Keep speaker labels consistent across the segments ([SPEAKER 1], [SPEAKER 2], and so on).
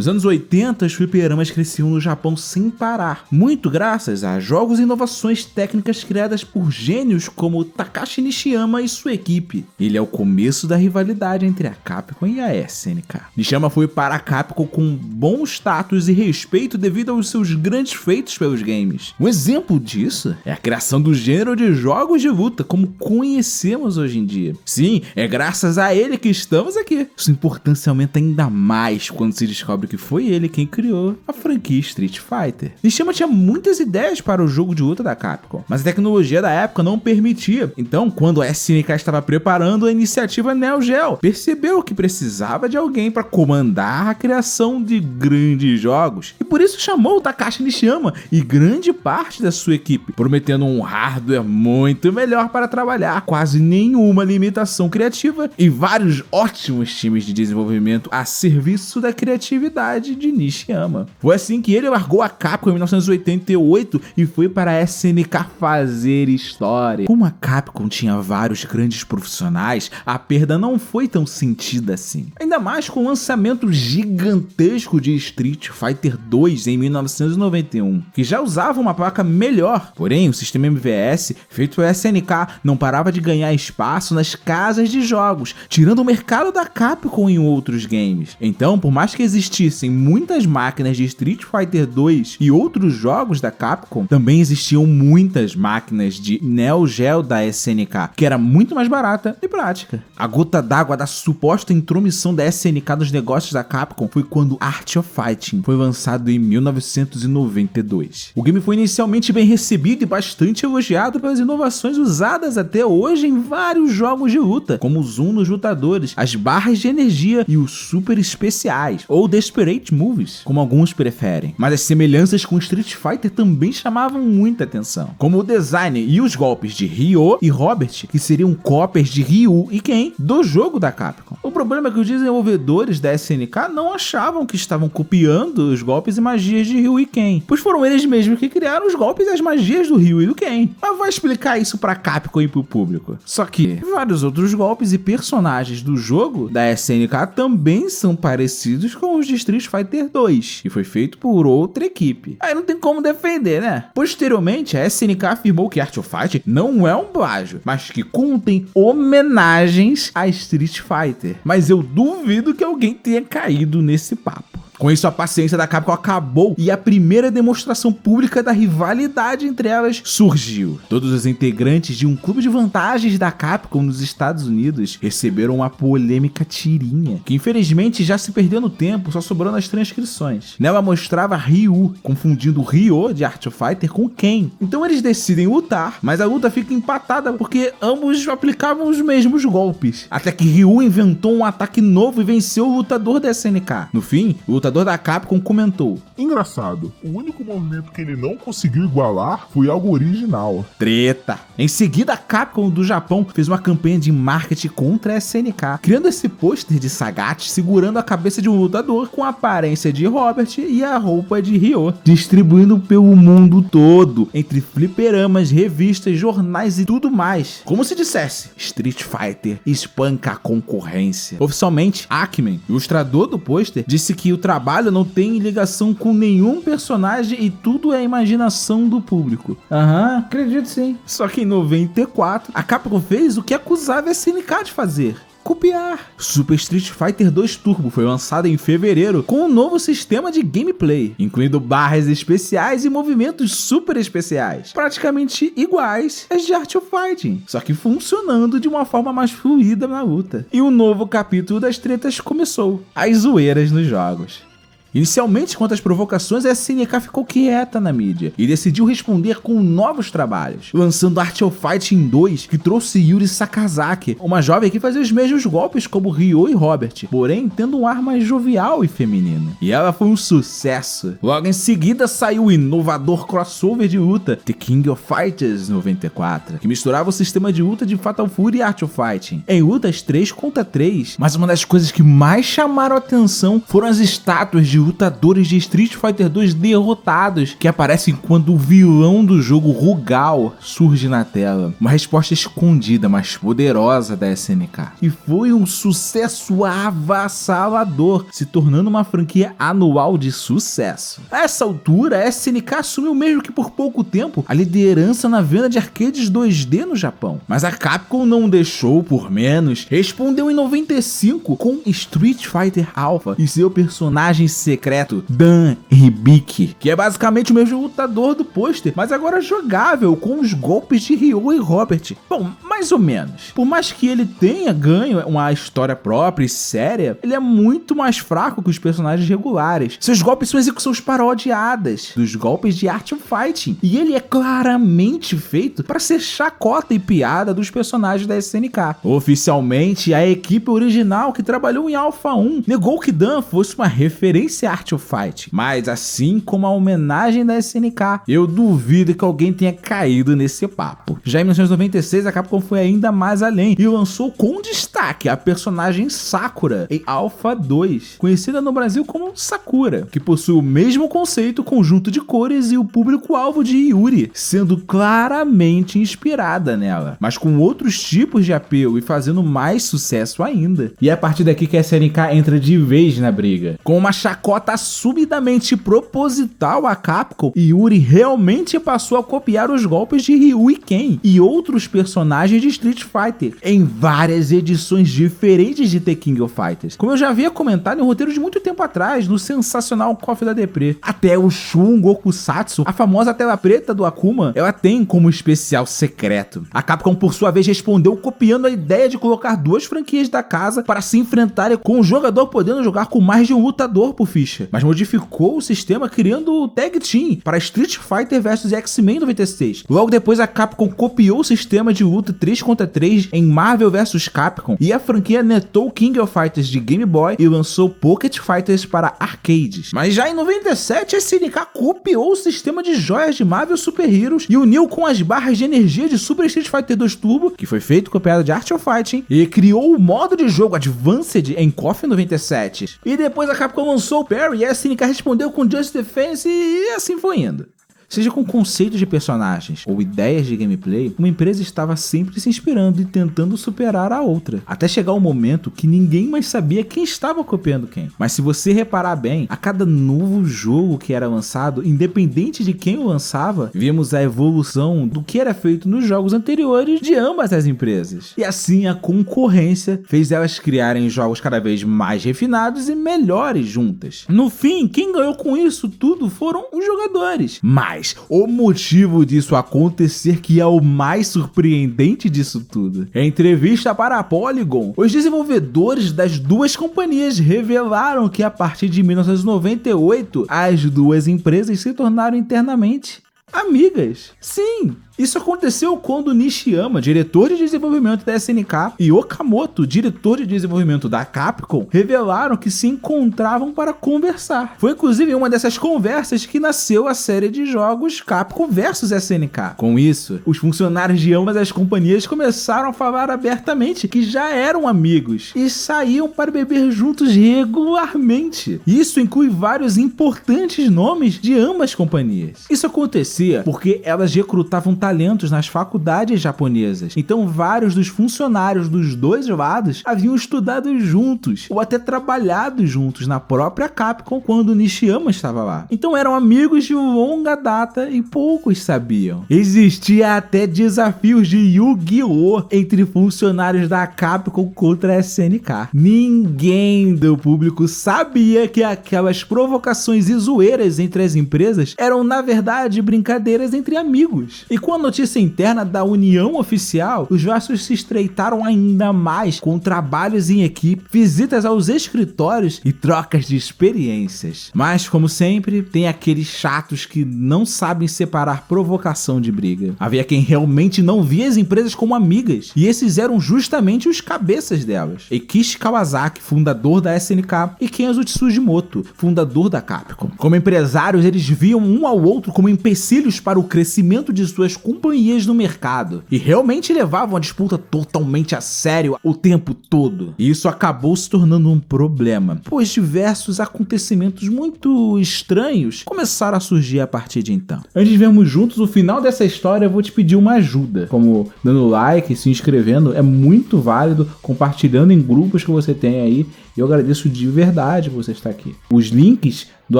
[SPEAKER 1] Nos anos 80, os fliperamas cresciam no Japão sem parar, muito graças a jogos e inovações técnicas criadas por gênios como Takashi Nishiyama e sua equipe. Ele é o começo da rivalidade entre a Capcom e a SNK. Nishiyama foi para a Capcom com bom status e respeito devido aos seus grandes feitos pelos games. Um exemplo disso é a criação do gênero de jogos de luta como conhecemos hoje em dia. Sim, é graças a ele que estamos aqui. Sua importância aumenta ainda mais quando se descobre que foi ele quem criou a franquia Street Fighter. Nishiyama tinha muitas ideias para o jogo de luta da Capcom, mas a tecnologia da época não permitia. Então, quando a SNK estava preparando a iniciativa Neo Geo, percebeu que precisava de alguém para comandar a criação de grandes jogos, e por isso chamou o Takashi Nishiyama e grande parte da sua equipe, prometendo um hardware muito melhor para trabalhar, quase nenhuma limitação criativa e vários ótimos times de desenvolvimento a serviço da criatividade de Nishiyama. Foi assim que ele largou a Capcom em 1988 e foi para a SNK fazer história. Como a Capcom tinha vários grandes profissionais, a perda não foi tão sentida assim. Ainda mais com o lançamento gigantesco de Street Fighter 2 em 1991, que já usava uma placa melhor. Porém, o sistema MVS, feito pela SNK, não parava de ganhar espaço nas casas de jogos, tirando o mercado da Capcom em outros games. Então, por mais que existissem muitas máquinas de Street Fighter 2 e outros jogos da Capcom, também existiam muitas máquinas de Neo Geo da SNK, que era muito mais barata e prática. A gota d'água da suposta intromissão da SNK nos negócios da Capcom foi quando Art of Fighting foi lançado em 1992. O game foi inicialmente bem recebido e bastante elogiado pelas inovações usadas até hoje em vários jogos de luta, como o zoom nos lutadores, as barras de energia e os super especiais, ou Desperate Moves, como alguns preferem. Mas as semelhanças com Street Fighter também chamavam muita atenção, como o design e os golpes de Ryo e Robert, que seriam cópias de Ryu e Ken do jogo da Capcom. O problema é que os desenvolvedores da SNK não achavam que estavam copiando os golpes e magias de Ryu e Ken, pois foram eles mesmos que criaram os golpes e as magias do Ryu e do Ken. Mas vai explicar isso pra Capcom e pro público. Só que vários outros golpes e personagens do jogo da SNK também são parecidos com os de Street Fighter 2, e foi feito por outra equipe. Aí não tem como defender, né? Posteriormente, a SNK afirmou que Art of Fighting não é um plágio, mas que contém homenagens a Street Fighter. Mas eu duvido que alguém tenha caído nesse papo. Com isso, a paciência da Capcom acabou e a primeira demonstração pública da rivalidade entre elas surgiu. Todos os integrantes de um clube de vantagens da Capcom nos Estados Unidos receberam uma polêmica tirinha, que infelizmente já se perdeu no tempo, só sobrando as transcrições. Nela mostrava Ryu confundindo o Ryo de Art of Fighter com Ken. Então eles decidem lutar, mas a luta fica empatada porque ambos aplicavam os mesmos golpes. Até que Ryu inventou um ataque novo e venceu o lutador da SNK. No fim, o lutador da Capcom comentou:
[SPEAKER 2] engraçado, o único movimento que ele não conseguiu igualar foi algo original.
[SPEAKER 1] Treta! Em seguida, a Capcom do Japão fez uma campanha de marketing contra a SNK, criando esse pôster de Sagat segurando a cabeça de um lutador com a aparência de Robert e a roupa de Ryo, distribuindo pelo mundo todo, entre fliperamas, revistas, jornais e tudo mais. Como se dissesse, Street Fighter espanca a concorrência. Oficialmente, Ackman, ilustrador do pôster, disse que o trabalho não tem ligação com nenhum personagem e tudo é imaginação do público. Acredito sim. Só que em 94, a Capcom fez o que acusava a SNK de fazer: copiar. Super Street Fighter 2 Turbo foi lançado em fevereiro com um novo sistema de gameplay, incluindo barras especiais e movimentos super especiais, praticamente iguais às de Art of Fighting, só que funcionando de uma forma mais fluida na luta. E o novo capítulo das tretas começou: as zoeiras nos jogos. Inicialmente, quanto às provocações, a SNK ficou quieta na mídia e decidiu responder com novos trabalhos, lançando Art of Fighting 2, que trouxe Yuri Sakazaki, uma jovem que fazia os mesmos golpes como Ryo e Robert, porém tendo um ar mais jovial e feminino. E ela foi um sucesso. Logo em seguida saiu o inovador crossover de luta The King of Fighters 94, que misturava o sistema de luta de Fatal Fury e Art of Fighting em lutas 3 contra 3, mas uma das coisas que mais chamaram a atenção foram as estátuas de lutadores de Street Fighter 2 derrotados, que aparecem quando o vilão do jogo, Rugal, surge na tela. Uma resposta escondida, mas poderosa da SNK. E foi um sucesso avassalador, se tornando uma franquia anual de sucesso. A essa altura, a SNK assumiu mesmo que por pouco tempo a liderança na venda de arcades 2D no Japão. Mas a Capcom não deixou por menos, respondeu em 95 com Street Fighter Alpha e seu personagem secreto, Dan Hibiki, que é basicamente o mesmo lutador do pôster, mas agora jogável com os golpes de Ryo e Robert. Bom, mais ou menos. Por mais que ele tenha ganho uma história própria e séria, ele é muito mais fraco que os personagens regulares. Seus golpes são execuções parodiadas dos golpes de Art of Fighting, e ele é claramente feito para ser chacota e piada dos personagens da SNK. Oficialmente, a equipe original que trabalhou em Alpha 1 negou que Dan fosse uma referência a Art of Fighting, mas assim como a homenagem da SNK, eu duvido que alguém tenha caído nesse papo. Já em 1996, a Capcom foi ainda mais além e lançou com destaque a personagem Sakura em Alpha 2, conhecida no Brasil como Sakura, que possui o mesmo conceito, conjunto de cores e o público-alvo de Yuri, sendo claramente inspirada nela, mas com outros tipos de apelo e fazendo mais sucesso ainda. E é a partir daqui que a SNK entra de vez na briga. Com uma chacota subidamente proposital à Capcom, Yuri realmente passou a copiar os golpes de Ryu e Ken e outros personagens de Street Fighter em várias edições diferentes de The King of Fighters, como eu já havia comentado em um roteiro de muito tempo atrás, no sensacional Coffee da Deprê. Até o Shun Gokusatsu, a famosa tela preta do Akuma, ela tem como especial secreto. A Capcom, por sua vez, respondeu copiando a ideia de colocar duas franquias da casa para se enfrentarem, com o jogador podendo jogar com mais de um lutador por ficha, mas modificou o sistema criando o Tag Team para Street Fighter vs X-Men 96. Logo depois, a Capcom copiou o sistema de luta 3 contra 3 em Marvel vs Capcom, e a franquia netou King of Fighters de Game Boy e lançou Pocket Fighters para arcades. Mas já em 97, a SNK copiou o sistema de joias de Marvel Super Heroes e uniu com as barras de energia de Super Street Fighter 2 Turbo, que foi feito copiado de Art of Fighting, e criou o modo de jogo Advanced em KOF 97. E depois a Capcom lançou o Parry e a SNK respondeu com Just Defense e assim foi indo. Seja com conceitos de personagens ou ideias de gameplay, uma empresa estava sempre se inspirando e tentando superar a outra, até chegar o momento que ninguém mais sabia quem estava copiando quem. Mas se você reparar bem, a cada novo jogo que era lançado, independente de quem o lançava, vimos a evolução do que era feito nos jogos anteriores de ambas as empresas. E assim a concorrência fez elas criarem jogos cada vez mais refinados e melhores juntas. No fim, quem ganhou com isso tudo foram os jogadores. Mas o motivo disso acontecer, que é o mais surpreendente disso tudo, em entrevista para a Polygon, os desenvolvedores das duas companhias revelaram que a partir de 1998 as duas empresas se tornaram internamente amigas. Sim, isso aconteceu quando Nishiyama, diretor de desenvolvimento da SNK, e Okamoto, diretor de desenvolvimento da Capcom, revelaram que se encontravam para conversar. Foi inclusive em uma dessas conversas que nasceu a série de jogos Capcom vs SNK. Com isso, os funcionários de ambas as companhias começaram a falar abertamente que já eram amigos e saíam para beber juntos regularmente. Isso inclui vários importantes nomes de ambas companhias. Isso acontecia porque elas recrutavam talentos nas faculdades japonesas. Então vários dos funcionários dos dois lados haviam estudado juntos ou até trabalhado juntos na própria Capcom quando Nishiyama estava lá. Então eram amigos de longa data e poucos sabiam. Existia até desafios de Yu-Gi-Oh! Entre funcionários da Capcom contra a SNK. Ninguém do público sabia que aquelas provocações e zoeiras entre as empresas eram na verdade brincadeiras entre amigos. E com a notícia interna da união oficial, os laços se estreitaram ainda mais com trabalhos em equipe, visitas aos escritórios e trocas de experiências. Mas, como sempre, tem aqueles chatos que não sabem separar provocação de briga. Havia quem realmente não via as empresas como amigas, e esses eram justamente os cabeças delas. Eikishi Kawasaki, fundador da SNK, e Kenzo Tsujimoto, fundador da Capcom. Como empresários, eles viam um ao outro como empecilhos para o crescimento de suas companhias no mercado e realmente levavam a disputa totalmente a sério o tempo todo. E isso acabou se tornando um problema, pois diversos acontecimentos muito estranhos começaram a surgir a partir de então. Antes de vermos juntos o final dessa história, eu vou te pedir uma ajuda, como dando like, se inscrevendo, é muito válido, compartilhando em grupos que você tem aí, e eu agradeço de verdade por você estar aqui. Os links do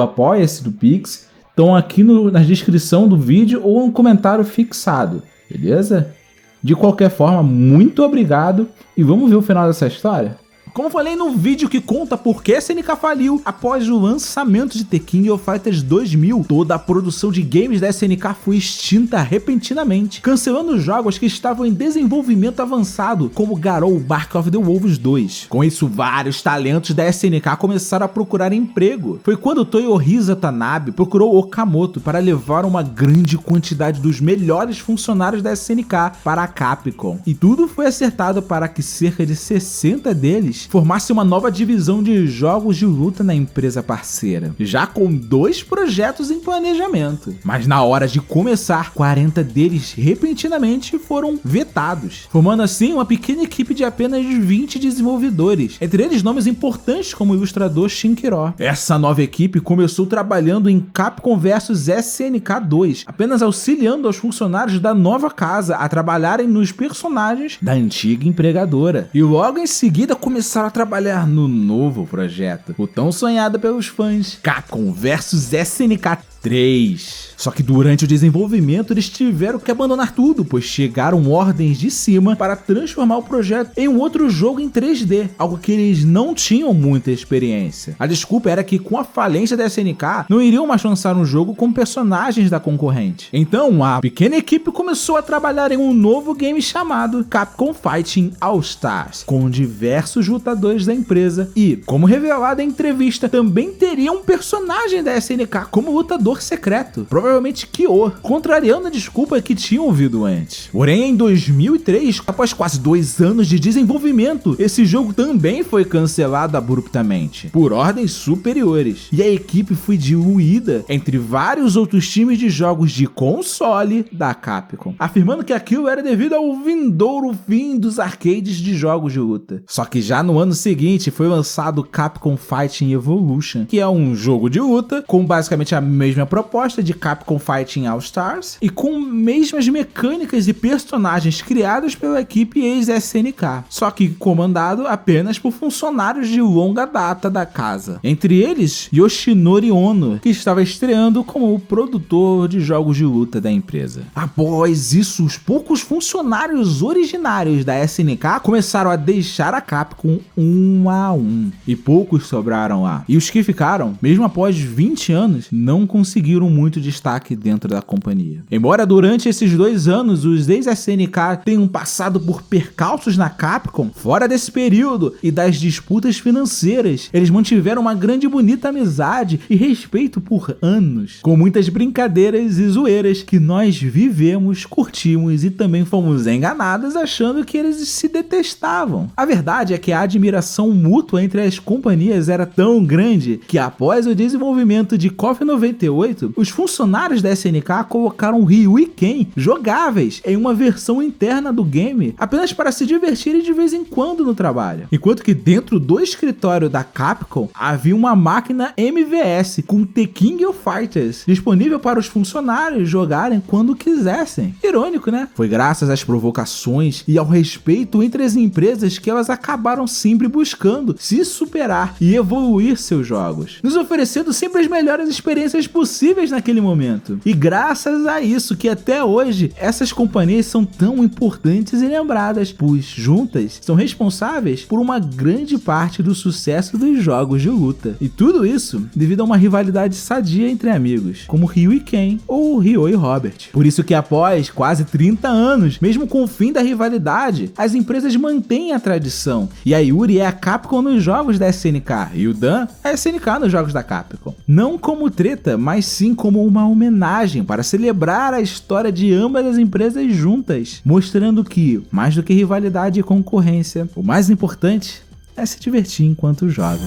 [SPEAKER 1] Apoia-se, do Pix, estão aqui na descrição do vídeo ou um comentário fixado, beleza? De qualquer forma, muito obrigado e vamos ver o final dessa história? Como falei no vídeo que conta por que a SNK faliu, após o lançamento de The King of Fighters 2000, toda a produção de games da SNK foi extinta repentinamente, cancelando jogos que estavam em desenvolvimento avançado, como Garou Bark of the Wolves 2. Com isso, vários talentos da SNK começaram a procurar emprego. Foi quando Toyohisa Tanabe procurou Okamoto para levar uma grande quantidade dos melhores funcionários da SNK para a Capcom. E tudo foi acertado para que cerca de 60 deles formasse uma nova divisão de jogos de luta na empresa parceira, já com 2 projetos em planejamento. Mas na hora de começar, 40 deles repentinamente foram vetados, formando assim uma pequena equipe de apenas 20 desenvolvedores, entre eles nomes importantes como o ilustrador Shinkiro. Essa nova equipe começou trabalhando em Capcom vs SNK 2, apenas auxiliando os funcionários da nova casa a trabalharem nos personagens da antiga empregadora. E logo em seguida começaram a trabalhar no novo projeto, o tão sonhado pelos fãs, Capcom vs SNK 3. Só que durante o desenvolvimento eles tiveram que abandonar tudo, pois chegaram ordens de cima para transformar o projeto em um outro jogo em 3D, algo que eles não tinham muita experiência. A desculpa era que com a falência da SNK, não iriam mais lançar um jogo com personagens da concorrente. Então a pequena equipe começou a trabalhar em um novo game chamado Capcom Fighting All Stars, com diversos lutadores da empresa e, como revelado em entrevista, também teria um personagem da SNK como lutador secreto, provavelmente Kyo, contrariando a desculpa que tinham ouvido antes. Porém, em 2003, após quase 2 anos de desenvolvimento, esse jogo também foi cancelado abruptamente, por ordens superiores, e a equipe foi diluída entre vários outros times de jogos de console da Capcom, afirmando que aquilo era devido ao vindouro fim dos arcades de jogos de luta. Só que já no ano seguinte foi lançado Capcom Fighting Evolution, que é um jogo de luta com basicamente a mesma proposta de Capcom Fighting All Stars e com mesmas mecânicas e personagens criados pela equipe ex-SNK, só que comandado apenas por funcionários de longa data da casa. Entre eles, Yoshinori Ono, que estava estreando como o produtor de jogos de luta da empresa. Após isso, os poucos funcionários originários da SNK começaram a deixar a Capcom um a um, e poucos sobraram lá. E os que ficaram, mesmo após 20 anos, não conseguiram muito destaque dentro da companhia. Embora durante esses 2 anos os ex-SNK tenham passado por percalços na Capcom, fora desse período e das disputas financeiras, eles mantiveram uma grande e bonita amizade e respeito por anos, com muitas brincadeiras e zoeiras que nós vivemos, curtimos e também fomos enganados achando que eles se detestavam. A verdade é que a admiração mútua entre as companhias era tão grande que após o desenvolvimento de KOF 98, os funcionários da SNK colocaram Ryu e Ken jogáveis em uma versão interna do game apenas para se divertirem de vez em quando no trabalho. Enquanto que dentro do escritório da Capcom havia uma máquina MVS com The King of Fighters disponível para os funcionários jogarem quando quisessem. Irônico, né? Foi graças às provocações e ao respeito entre as empresas que elas acabaram sempre buscando se superar e evoluir seus jogos, nos oferecendo sempre as melhores experiências possíveis naquele momento. E graças a isso que até hoje essas companhias são tão importantes e lembradas, pois juntas são responsáveis por uma grande parte do sucesso dos jogos de luta. E tudo isso devido a uma rivalidade sadia entre amigos, como Ryu e Ken ou Ryo e Robert. Por isso que após quase 30 anos, mesmo com o fim da rivalidade, as empresas mantêm a tradição. E a Yuri é a Capcom nos jogos da SNK e o Dan é a SNK nos jogos da Capcom. Não como treta, mas sim como uma homenagem para celebrar a história de ambas as empresas juntas, mostrando que, mais do que rivalidade e concorrência, o mais importante é se divertir enquanto joga.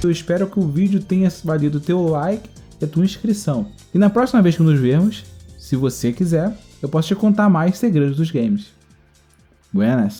[SPEAKER 1] Eu espero que o vídeo tenha valido teu like e a tua inscrição. E na próxima vez que nos vermos, se você quiser, eu posso te contar mais segredos dos games. Buenas!